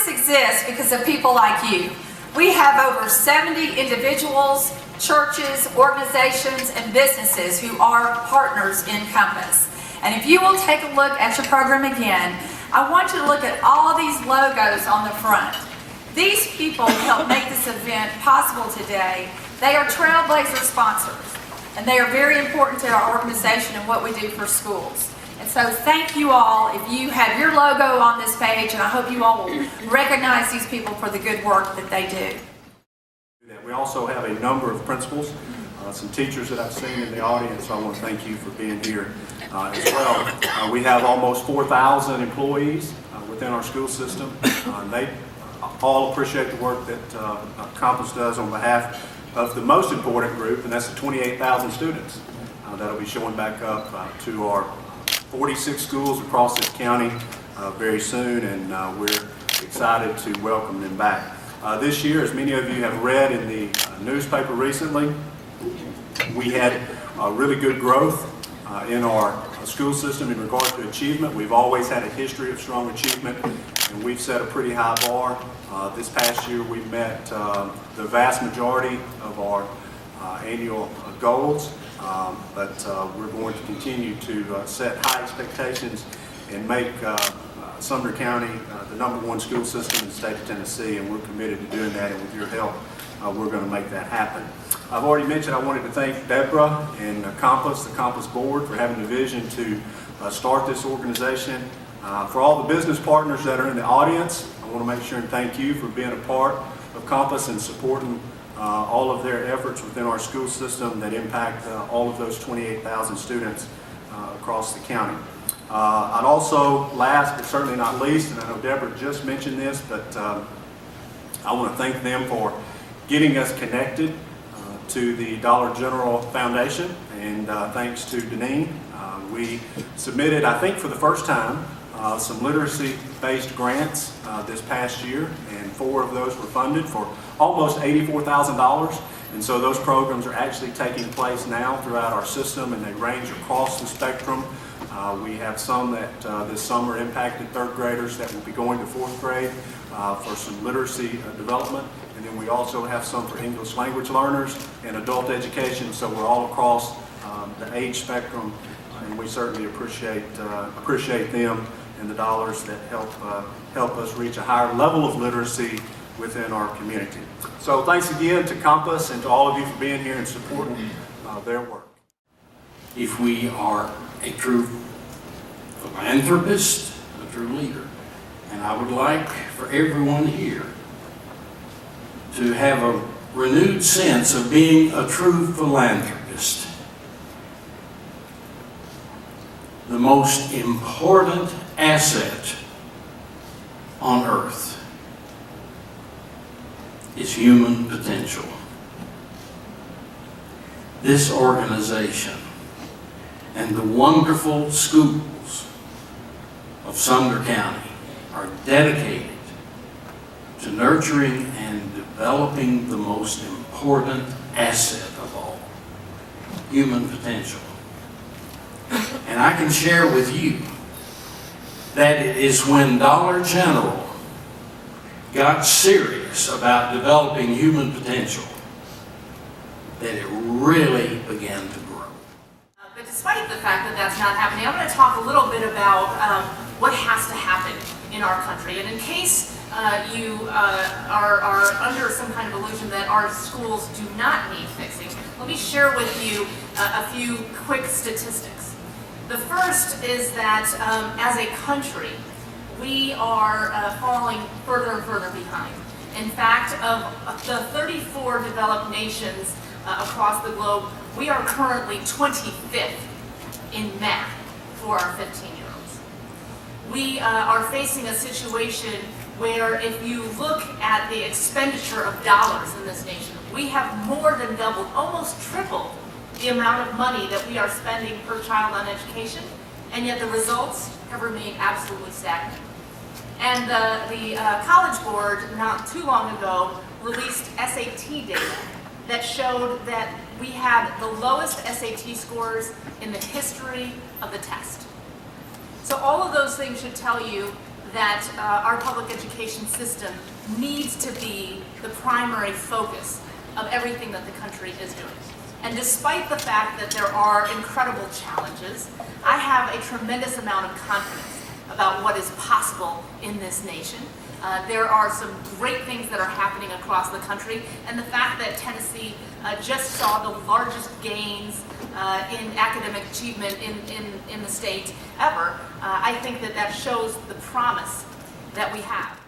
this exists because of people like you. We have over 70 individuals, churches, organizations, and businesses who are partners in Compass. And if you will take a look at your program again, I want you to look at all these logos on the front. These people help make this event possible today. They are trailblazer sponsors, and they are very important to our organization and what we do for schools. And so thank you all. If you have your logo on this page, and I hope you all will recognize these people for the good work that they do. We also have a number of principals, some teachers that I've seen in the audience, so I want to thank you for being here as well. We have almost 4,000 employees within our school system. They all appreciate the work that Compass does on behalf of the most important group, and that's the 28,000 students that'll be showing back up to our 46 schools across this county very soon, and we're excited to welcome them back. This year, as many of you have read in the newspaper recently, we had really good growth in our school system in regard to achievement. We've always had a history of strong achievement, and we've set a pretty high bar. This past year, we met the vast majority of our annual goals, but we're going to continue to set high expectations and make Sumner County the #1 school system in the state of Tennessee, and we're committed to doing that, and with your help, we're going to make that happen. I've already mentioned I wanted to thank Deborah and Compass, the Compass Board, for having the vision to start this organization. For all the business partners that are in the audience, I want to make sure and thank you for being a part of Compass and supporting all of their efforts within our school system that impact all of those 28,000 students across the county. I'd also, last but certainly not least, and I know Deborah just mentioned this, but I want to thank them for getting us connected to the Dollar General Foundation, and thanks to Deneen, we submitted, I think for the first time, some literacy-based grants this past year, and 4 of those were funded for almost $84,000. And so those programs are actually taking place now throughout our system, and they range across the spectrum. We have some that this summer impacted 3rd graders that will be going to 4th grade for some literacy development. And then we also have some for English language learners and adult education. So we're all across the age spectrum, and we certainly appreciate them and the dollars that help us reach a higher level of literacy within our community. So thanks again to Compass and to all of you for being here and supporting their work. If we are a true philanthropist, a true leader, and I would like for everyone here to have a renewed sense of being a true philanthropist. The most important asset on earth is human potential. This organization and the wonderful schools of Sumner County are dedicated to nurturing and developing the most important asset of all, human potential. And I can share with you that it is when Dollar General got serious about developing human potential that it really began to grow. But despite the fact that that's not happening, I'm going to talk a little bit about what has to happen in our country. And in case you are under some kind of illusion that our schools do not need fixing, let me share with you a few quick statistics. The first is that as a country, we are falling further and further behind. In fact, of the 34 developed nations across the globe, we are currently 25th in math for our 15-year-olds. We are facing a situation where if you look at the expenditure of dollars in this nation, we have more than doubled, almost tripled the amount of money that we are spending per child on education, and yet the results have remained absolutely stagnant. And the College Board, not too long ago, released SAT data that showed that we had the lowest SAT scores in the history of the test. So all of those things should tell you that our public education system needs to be the primary focus of everything that the country is doing. And despite the fact that there are incredible challenges, I have a tremendous amount of confidence about what is possible in this nation. There are some great things that are happening across the country, and the fact that Tennessee just saw the largest gains in academic achievement in the state ever, I think that that shows the promise that we have.